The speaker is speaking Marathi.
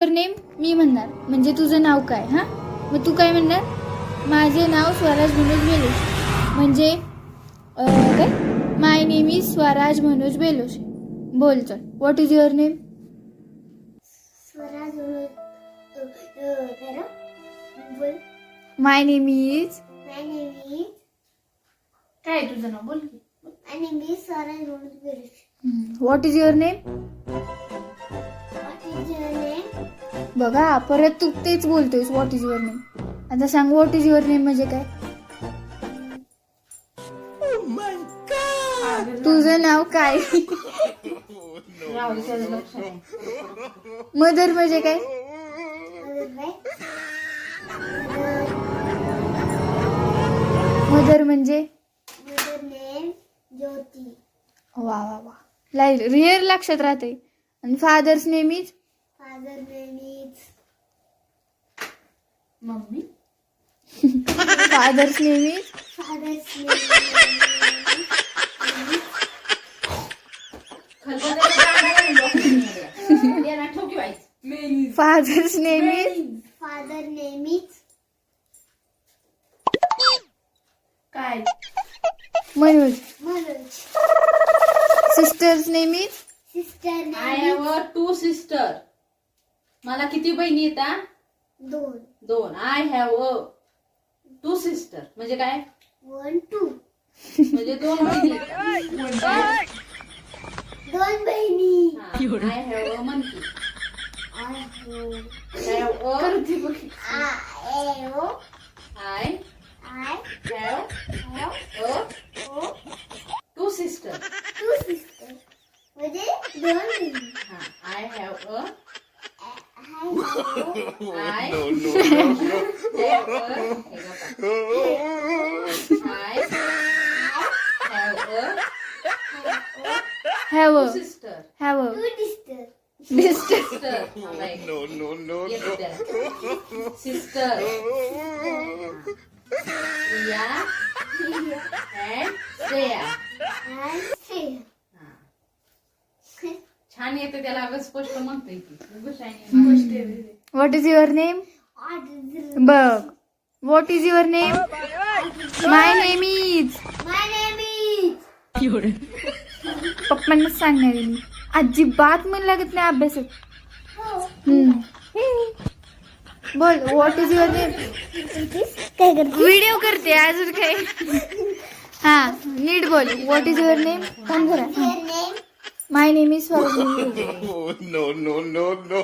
नेम मी म्हणणार म्हणजे तुझं नाव काय. हां मग तू काय म्हणणार. माझे नाव स्वराज मनोज बेलोशे म्हणजे काय. My name is Swaraj Manoj Beloshe. बोल चल. What is your name. Swaraj my name is. My name is काय तुझं नाव बोल. My name is Swaraj Manoj Beloshe. What is your name. What is your name. बघा परत तू तेच बोलतोयस. What is your name. आता सांग व्हॉट इज युअर नेम म्हणजे काय. तुझं नाव काय. मदर म्हणजे काय. मदर म्हणजे मदर नेम ज्योती. वा वा वा रिअर लक्षात राहते. आणि father's name is. Father name is mummy. Father's name is. Father's name father's name is. Father name is काय. Manoj. Manoj. Sister's name is. Sister I name have a 2 sister. मला किती बहिणी येतात. 2. 2. आय हॅव अ 2 सिस्टर म्हणजे काय. 1 2. म्हणजे 2 बहिणी येतात. 2 बहिणी. I have a monkey. I have a have I have a 2 sister. 2 sisters. म्हणजे 2 बहिणी. I have a I have a. Sister. Have a. 2 sisters. Sister. Sister. Riya and Shreya. And Shreya. छान येते त्याला अगं स्पष्ट म्हणतोय की. What is your name. बघ. What is your name. My name is. My name is. पप्पांना सांगणार आहे मी. अजिबात मन लागत नाही अभ्यासात. बोल. What is your name. काय करते. व्हिडिओ करते अजून काय. हा नीट बोल. What is your name. थांब जरा. Your name. My name is Swaraj. no, no, no, no.